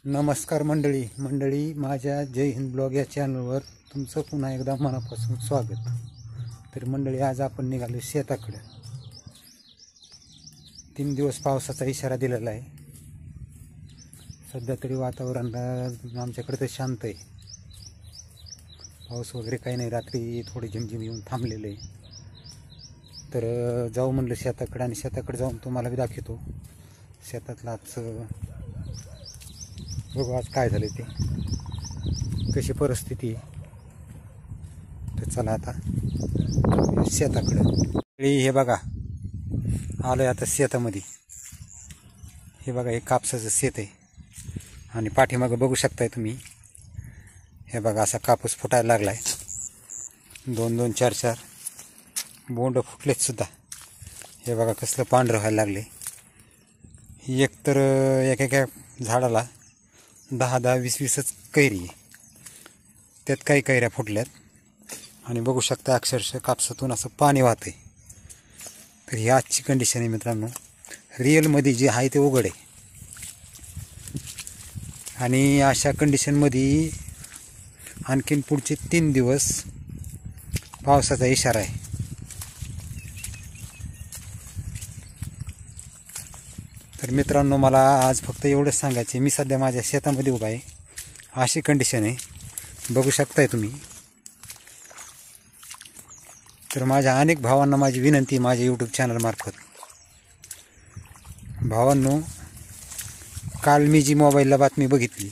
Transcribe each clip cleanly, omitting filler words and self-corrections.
नमस्कार मंडळी माझ्या जय हिंद ब्लॉग या चॅनलवर तुमचं पुन्हा एकदा मनापासून स्वागत। तर मंडळी, आज आपण निघालो शेताकडे। 3 दिवस पावसाचा इशारा दिलेला आहे। सध्या तरी वातावरण आमच्याकडे तर शांत आहे, पाऊस वगैरे काही नाही। रात्री थोडी झिमझिम येऊन थांबलेलं आहे। तर जाऊ म्हणलं शेताकडे, आणि शेताकडे जाऊन तुम्हाला बी दाखवतो शेतातला आज बघू आज काय झालं ते, कशी परिस्थिती आहे। तर चला आता शेताकडे। हे बघा, आलोय आता शेतामध्ये। हे बघा, हे कापसाचं शेत आहे, आणि पाठीमागं बघू शकताय तुम्ही। हे बघा, असा कापूस फुटायला लागलाय। 2-2, 4-4 बोंड फुटलेत सुद्धा। हे बघा कसलं पांढरं व्हायला लागले। एक तर एका झाडाला 10-10, 20-20च कैरी आहे, त्यात काही कैऱ्या फुटल्यात, आणि बघू शकता अक्षरशः कापसातून असं पाणी वाहतंय। तर ही आजची कंडिशन आहे मित्रांनो। रिअलमध्ये जे आहे ते उघड आहे, आणि अशा कंडिशनमध्ये आणखीन पुढचे 3 दिवस पावसाचा इशारा आहे। तर मित्रांनो, मला आज फक्त एवढंच सांगायचं, मी सध्या माझ्या शेतामध्ये उभा आहे। अशी कंडिशन आहे, बघू शकताय तुम्ही। तर माझ्या अनेक भावांना माझी विनंती आहे माझ्या यूट्यूब चॅनलमार्फत, भावांनो, काल मी जी मोबाईलला बातमी बघितली,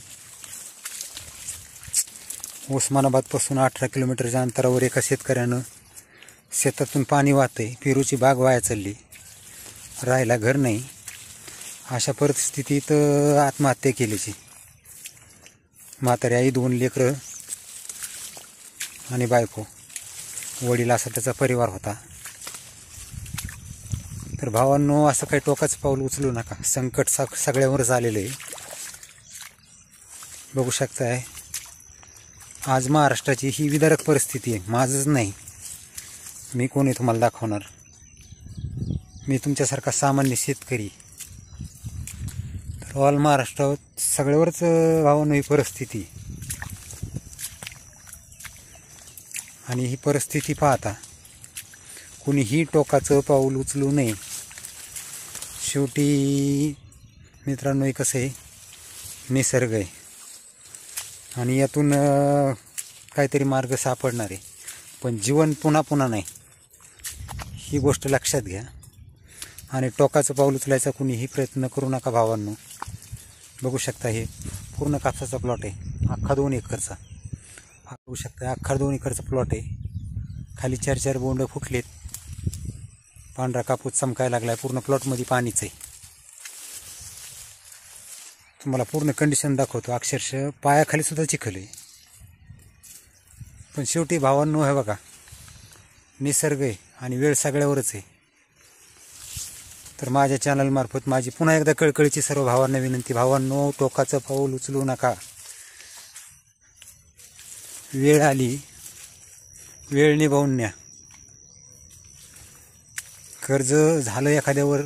उस्मानाबादपासून 18 किलोमीटरच्या अंतरावर एका शेतकऱ्यानं शेतातून पाणी वाहतंय, पेरूची बाग वाया चालली, राहायला घर नाही, अशा परिस्थितीत आत्महत्या केलीची। म्हातारी आई, 2 लेकरं आणि बायको, वडील असा त्याचा परिवार होता। तर भावांनो, असं काही टोकाचं पाऊल उचलू नका, संकट सगळ्यावरच आलेलं आहे। बघू शकताय आज महाराष्ट्राची ही विदारक परिस्थिती आहे। माझंच नाही, मी कोणी तुम्हाला दाखवणार, मी तुमच्यासारखा सामान्य शेतकरी। तर ऑल महाराष्ट्रात सगळ्यावरच भावांनो ही परिस्थिती, आणि ही परिस्थिती पाहता कुणीही टोकाचं पाऊल उचलू नये। शेवटी मित्रांनो, हे कसं आहे, निसर्ग आहे, आणि यातून काहीतरी मार्ग सापडणार आहे, पण जीवन पुन्हा नाही, ही गोष्ट लक्षात घ्या। आणि टोकाचं पाऊल उचलायचा कुणीही प्रयत्न करू नका भावांनो। बघू शकता, हे पूर्ण कापसाचा प्लॉट आहे, अख्खा 2 एकरचा। बघू शकता, अख्खा 2 एकरचा प्लॉट आहे। खाली 4-4 बोंड फुटलेत, पांढरा कापूस चमकायला लागलाय, पूर्ण प्लॉटमध्ये पाणीच आहे। तुम्हाला पूर्ण कंडिशन दाखवतो, अक्षरशः पायाखाली सुद्धा चिखल आहे। पण शेवटी भावांनो, हे बघा, निसर्ग आहे आणि वेळ सगळ्यावरच आहे। तर माझ्या चॅनलमार्फत माझी पुन्हा एकदा कळकळीची सर्व भावांना विनंती, भावांनो, टोकाचं पाऊल उचलू नका। वेळ आली, वेळ निभावून न्या। कर्ज झालं एखाद्यावर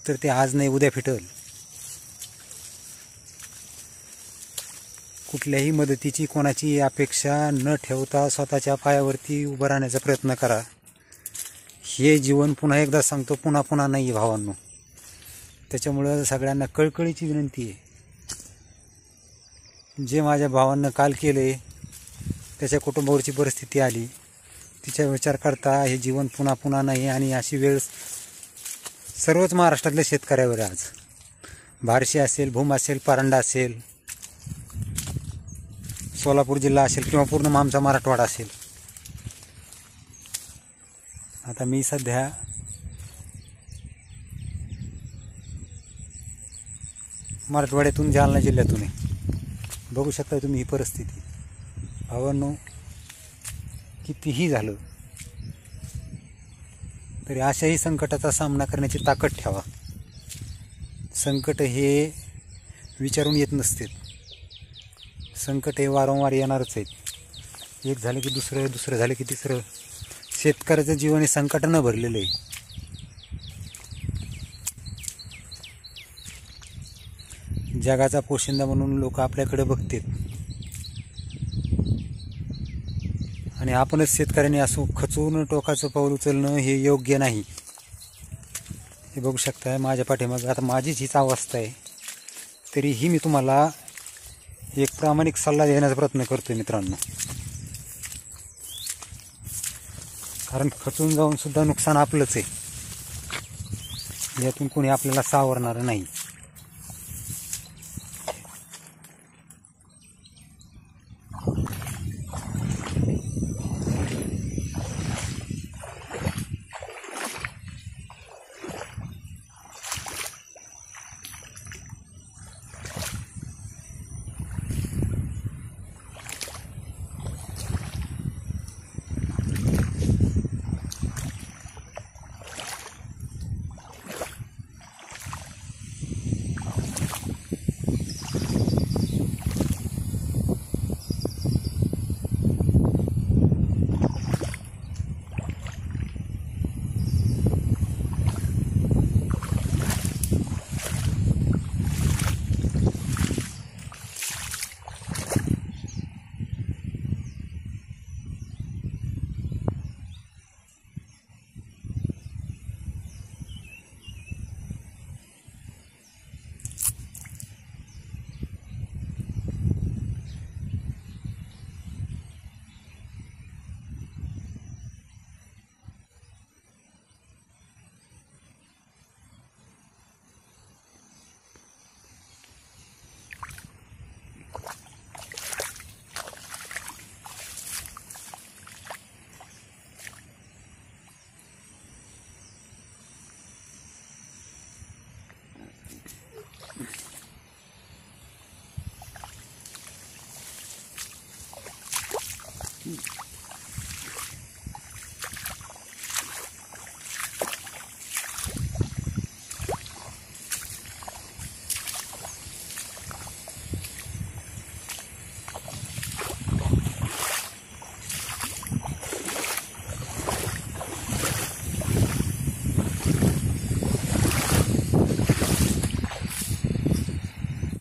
तर ते आज नाही उद्या फिटल। कुठल्याही मदतीची कोणाची अपेक्षा न ठेवता स्वतःच्या पायावरती उभं राहण्याचा प्रयत्न करा। हे जीवन पुन्हा एकदा सांगतो, पुन्हा नाही भावांनो। त्याच्यामुळं सगळ्यांना कळकळीची विनंती आहे, जे माझ्या भावांना काल केले, त्याच्या कुटुंबावरची परिस्थिती आली, तिचा विचार करता हे जीवन पुन्हा नाही। आणि अशी वेळ सर्वच महाराष्ट्रातल्या शेतकऱ्यावर आज, बार्शी असेल, भूम असेल, परांडा असेल, सोलापूर जिल्हा असेल, किंवा पूर्ण आमचा मराठवाडा असेल। आता मी सध्या मराठवाड्यातून जालना जिल्ह्यातून आहे। बघू शकता तुम्ही ही परिस्थिती। भावांनो, कितीही झालं तरी अशाही संकटाचा सामना करण्याची ताकद ठेवा। संकट हे विचारून येत नसते, संकट हे वारंवार येणारच आहेत। एक झालं की दुसरं, दुसरं झालं की तिसरं। शेतकऱ्याचं जीवन हे संकटानं भरलेलं आहे। जगाचा पोशिंदा म्हणून लोक आपल्याकडे बघतात आणि आपणच शेतकऱ्यांनी असं खचून टोकाचं पाऊल उचलणं हे योग्य नाही. हे बघू शकताय माझ्या पाठीमागं आता माझीच हीच अवस्था आहे, तरीही मी तुम्हाला एक प्रामाणिक सल्ला देण्याचा प्रयत्न करतोय मित्रांनो. कारण खचून जाऊन सुद्धा नुकसान आपलंच आहे, यातून कोणी आपल्याला सावरणार नाही.